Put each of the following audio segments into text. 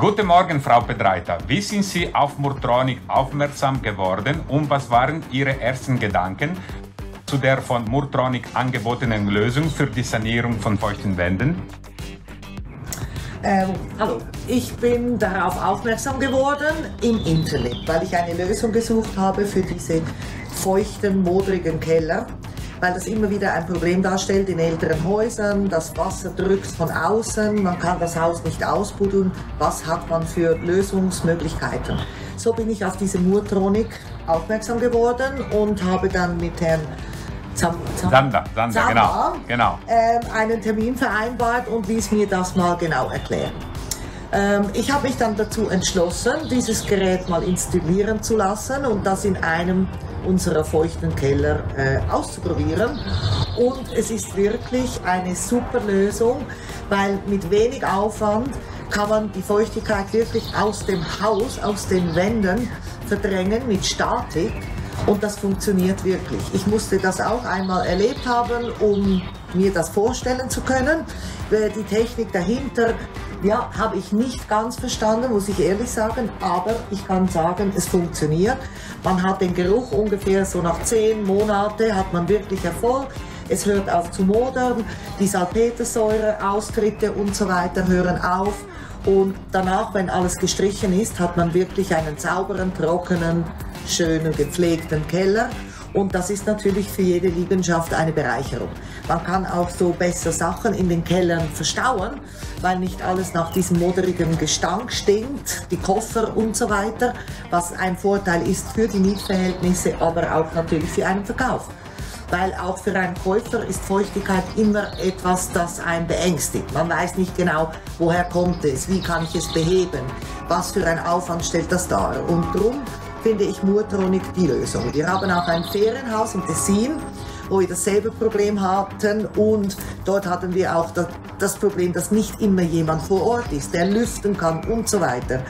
Guten Morgen, Frau Pedreiter. Wie sind Sie auf Murtronic aufmerksam geworden und was waren Ihre ersten Gedanken zu der von Murtronic angebotenen Lösung für die Sanierung von feuchten Wänden? Hallo, ich bin darauf aufmerksam geworden im Internet, weil ich eine Lösung gesucht habe für diese feuchten, modrigen Keller, weil das immer wieder ein Problem darstellt in älteren Häusern. Das Wasser drückt von außen, man kann das Haus nicht ausbuddeln. Was hat man für Lösungsmöglichkeiten? So bin ich auf diese Murtronic aufmerksam geworden und habe dann mit Herrn Sander, genau. Einen Termin vereinbart und ließ mir das mal genau erklären. Ich habe mich dann dazu entschlossen, dieses Gerät mal installieren zu lassen und das in einem unserer feuchten Keller auszuprobieren. Und es ist wirklich eine super Lösung, weil mit wenig Aufwand kann man die Feuchtigkeit wirklich aus dem Haus, aus den Wänden verdrängen mit Statik. Und das funktioniert wirklich. Ich musste das auch einmal erlebt haben, um mir das vorstellen zu können. Die Technik dahinter, ja, habe ich nicht ganz verstanden, muss ich ehrlich sagen, aber ich kann sagen, es funktioniert. Man hat den Geruch ungefähr so nach 10 Monaten, hat man wirklich Erfolg. Es hört auf zu modern, die Salpetersäure-Austritte und so weiter hören auf. Und danach, wenn alles gestrichen ist, hat man wirklich einen sauberen, trockenen, schönen, gepflegten Keller. Und das ist natürlich für jede Liegenschaft eine Bereicherung. Man kann auch so besser Sachen in den Kellern verstauen, weil nicht alles nach diesem moderigen Gestank stinkt, die Koffer und so weiter, was ein Vorteil ist für die Mietverhältnisse, aber auch natürlich für einen Verkauf. Weil auch für einen Käufer ist Feuchtigkeit immer etwas, das einen beängstigt. Man weiß nicht genau, woher kommt es, wie kann ich es beheben, was für ein Aufwand stellt das dar. Und darum finde ich Murtronic die Lösung. Wir haben auch ein Ferienhaus im Tessin, wo wir dasselbe Problem hatten und dort hatten wir auch das Problem, dass nicht immer jemand vor Ort ist, der lüften kann und so weiter.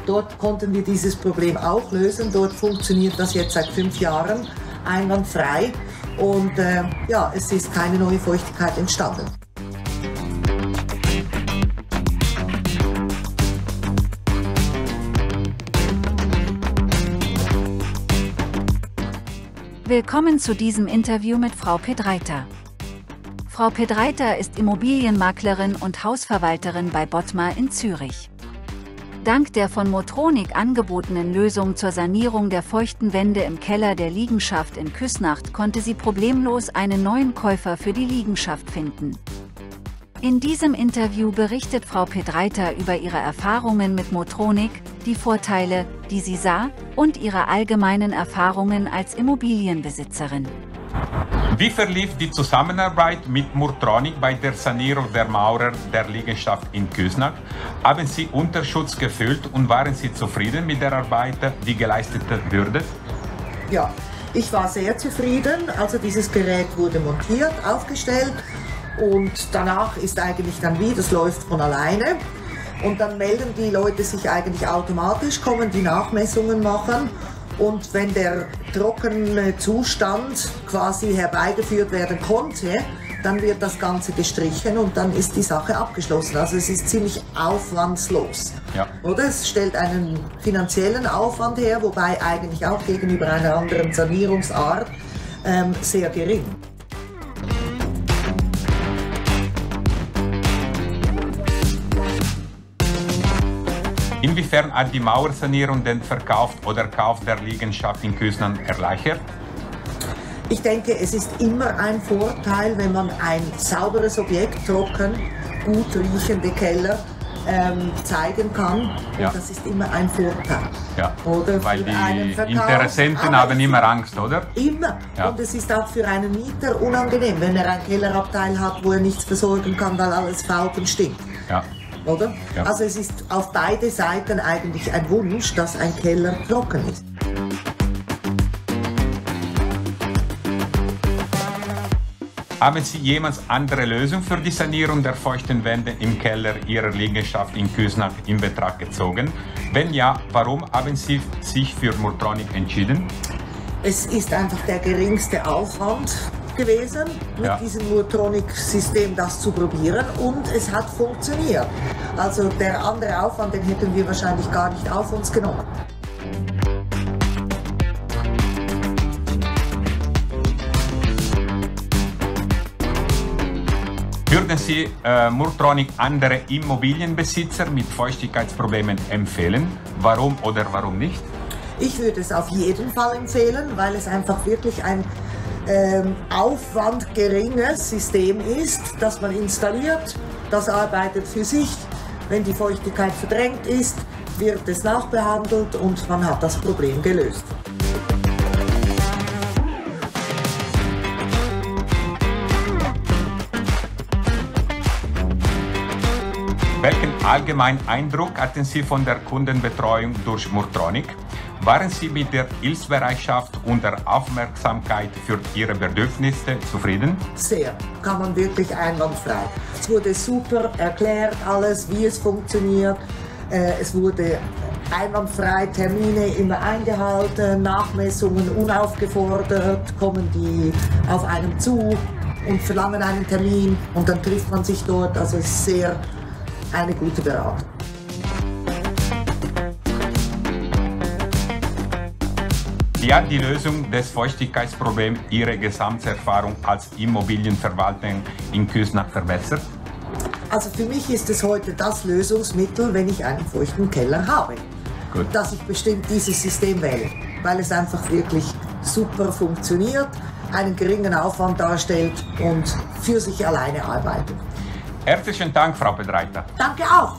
Dort konnten wir dieses Problem auch lösen. Dort funktioniert das jetzt seit 5 Jahren einwandfrei und ja, es ist keine neue Feuchtigkeit entstanden. Willkommen zu diesem Interview mit Frau Pedreiter. Frau Pedreiter ist Immobilienmaklerin und Hausverwalterin bei Bottmar in Zürich. Dank der von Murtronic angebotenen Lösung zur Sanierung der feuchten Wände im Keller der Liegenschaft in Küsnacht konnte sie problemlos einen neuen Käufer für die Liegenschaft finden. In diesem Interview berichtet Frau Pedreiter über ihre Erfahrungen mit Murtronic, die Vorteile, die sie sah, und ihre allgemeinen Erfahrungen als Immobilienbesitzerin. Wie verlief die Zusammenarbeit mit Murtronic bei der Sanierung der Mauer der Liegenschaft in Küsnacht? Haben Sie Unterschutz gefühlt und waren Sie zufrieden mit der Arbeit, die geleistet wurde? Ja, ich war sehr zufrieden. Also dieses Gerät wurde montiert, aufgestellt und danach ist eigentlich dann wie, das läuft von alleine. Und dann melden die Leute sich eigentlich automatisch, kommen die Nachmessungen machen. Und wenn der trockene Zustand quasi herbeigeführt werden konnte, dann wird das Ganze gestrichen und dann ist die Sache abgeschlossen. Also es ist ziemlich aufwandslos. Ja. Oder? Es stellt einen finanziellen Aufwand her, wobei eigentlich auch gegenüber einer anderen Sanierungsart sehr gering. Inwiefern hat die Mauersanierung den Verkauf oder Kauf der Liegenschaft in Küsnacht erleichtert? Ich denke, es ist immer ein Vorteil, wenn man ein sauberes Objekt, trocken, gut riechende Keller zeigen kann. Ja. Und das ist immer ein Vorteil. Ja. Oder weil die Interessenten haben immer Angst, oder? Immer. Ja. Und es ist auch für einen Mieter unangenehm, wenn er ein Kellerabteil hat, wo er nichts versorgen kann, weil alles fault und stinkt. Ja. Oder? Ja. Also es ist auf beide Seiten eigentlich ein Wunsch, dass ein Keller trocken ist. Haben Sie jemals andere Lösung für die Sanierung der feuchten Wände im Keller Ihrer Liegenschaft in Küsnacht in Betracht gezogen? Wenn ja, warum haben Sie sich für Murtronic entschieden? Es ist einfach der geringste Aufwand. gewesen, mit diesem Murtronic-System das zu probieren, und es hat funktioniert. Also der andere Aufwand, den hätten wir wahrscheinlich gar nicht auf uns genommen. Würden Sie Murtronic andere Immobilienbesitzer mit Feuchtigkeitsproblemen empfehlen? Warum oder warum nicht? Ich würde es auf jeden Fall empfehlen, weil es einfach wirklich ein aufwandgeringes System ist, das man installiert. Das arbeitet für sich. Wenn die Feuchtigkeit verdrängt ist, wird es nachbehandelt und man hat das Problem gelöst. Welchen allgemeinen Eindruck hatten Sie von der Kundenbetreuung durch Murtronic? Waren Sie mit der Hilfsbereitschaft und der Aufmerksamkeit für Ihre Bedürfnisse zufrieden? Sehr, kann man wirklich einwandfrei. Es wurde super erklärt, alles, wie es funktioniert. Es wurde einwandfrei, Termine immer eingehalten, Nachmessungen unaufgefordert, kommen die auf einem zu und verlangen einen Termin und dann trifft man sich dort. Also es ist sehr eine gute Beratung. Wie hat die Lösung des Feuchtigkeitsproblems Ihre Gesamterfahrung als Immobilienverwaltung in Küsnacht verbessert? Also für mich ist es heute das Lösungsmittel, wenn ich einen feuchten Keller habe. Gut. Dass ich bestimmt dieses System wähle, weil es einfach wirklich super funktioniert, einen geringen Aufwand darstellt und für sich alleine arbeitet. Herzlichen Dank, Frau Pedreiter. Danke auch.